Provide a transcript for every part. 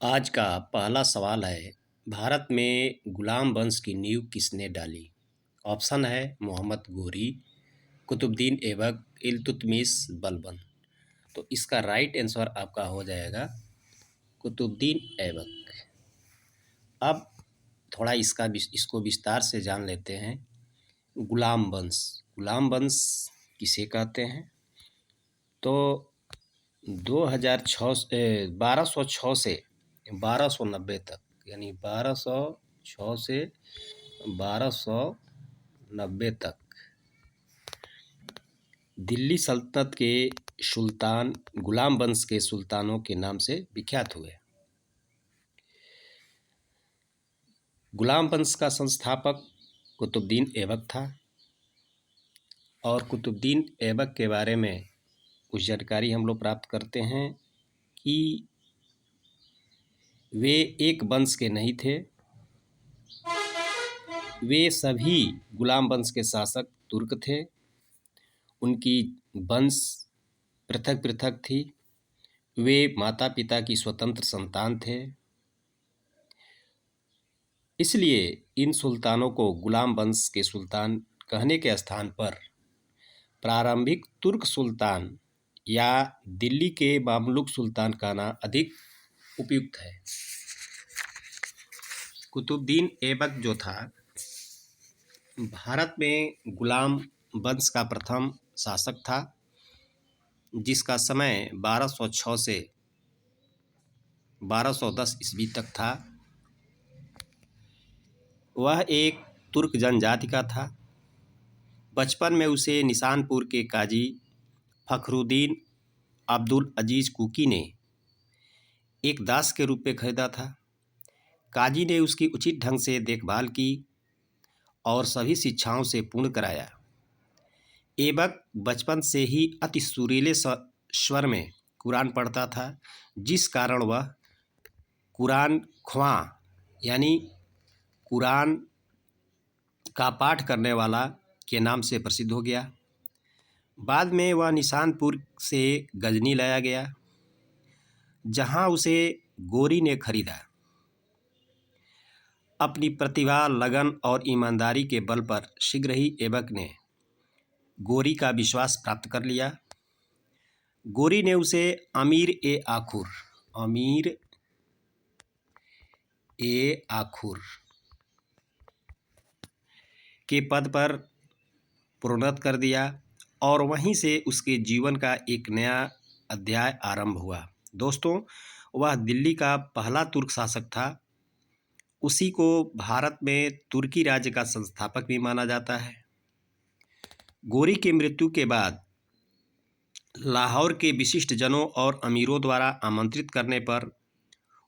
आज का पहला सवाल है, भारत में गुलाम वंश की नींव किसने डाली? ऑप्शन है मोहम्मद गोरी, कुतुबुद्दीन ऐबक, इल्तुतमिश, बलबन। तो इसका राइट आंसर आपका हो जाएगा कुतुबुद्दीन ऐबक। अब थोड़ा इसको विस्तार से जान लेते हैं। गुलाम वंश, गुलाम वंश किसे कहते हैं? तो 2006 से 1206 से 1290 तक, यानी 1206 से 1290 तक दिल्ली सल्तनत के सुल्तान गुलाम वंश के सुल्तानों के नाम से विख्यात हुए। गुलाम वंश का संस्थापक कुतुबुद्दीन ऐबक था और कुतुबुद्दीन ऐबक के बारे में कुछ जानकारी हम लोग प्राप्त करते हैं कि वे एक वंश के नहीं थे। वे सभी गुलाम वंश के शासक तुर्क थे। उनकी वंश पृथक पृथक थी। वे माता पिता की स्वतंत्र संतान थे। इसलिए इन सुल्तानों को गुलाम वंश के सुल्तान कहने के स्थान पर प्रारंभिक तुर्क सुल्तान या दिल्ली के मामलुक सुल्तान कहना अधिक उपयुक्त है। कुतुबुद्दीन ऐबक जो था, भारत में गुलाम वंश का प्रथम शासक था, जिसका समय 1206 से 1210 ईस्वी तक था। वह एक तुर्क जनजाति का था। बचपन में उसे निशानपुर के काजी फखरुद्दीन अब्दुल अजीज कुकी ने एक दास के रूप में खरीदा था। काजी ने उसकी उचित ढंग से देखभाल की और सभी शिक्षाओं से पूर्ण कराया। ऐबक बचपन से ही अति सुरीले स्वर में कुरान पढ़ता था, जिस कारण वह कुरान ख्वां यानी कुरान का पाठ करने वाला के नाम से प्रसिद्ध हो गया। बाद में वह निशानपुर से गजनी लाया गया, जहां उसे गोरी ने खरीदा। अपनी प्रतिभा, लगन और ईमानदारी के बल पर शीघ्र ही ऐबक ने गोरी का विश्वास प्राप्त कर लिया। गोरी ने उसे अमीर ए आखुर के पद पर प्रोन्नत कर दिया और वहीं से उसके जीवन का एक नया अध्याय आरंभ हुआ। दोस्तों, वह दिल्ली का पहला तुर्क शासक था। उसी को भारत में तुर्की राज्य का संस्थापक भी माना जाता है। गोरी की मृत्यु के बाद लाहौर के विशिष्ट जनों और अमीरों द्वारा आमंत्रित करने पर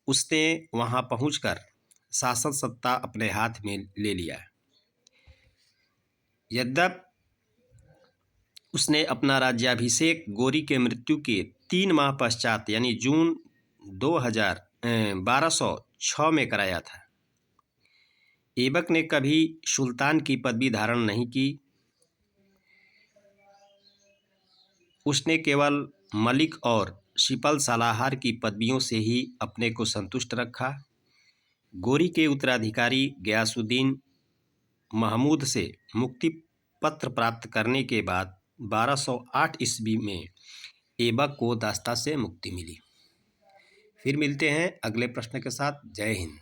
उसने वहां पहुंचकर शासन सत्ता अपने हाथ में ले लिया। यद्यपि उसने अपना राज्याभिषेक गोरी के मृत्यु के 3 माह पश्चात यानी जून 1206 में कराया था। ऐबक ने कभी सुल्तान की पदवी धारण नहीं की। उसने केवल मलिक और सिपल सालाहार की पदवियों से ही अपने को संतुष्ट रखा। गोरी के उत्तराधिकारी गयासुद्दीन महमूद से मुक्ति पत्र प्राप्त करने के बाद 1208 ईस्वी में ऐबक को दास्ता से मुक्ति मिली। फिर मिलते हैं अगले प्रश्न के साथ। जय हिंद।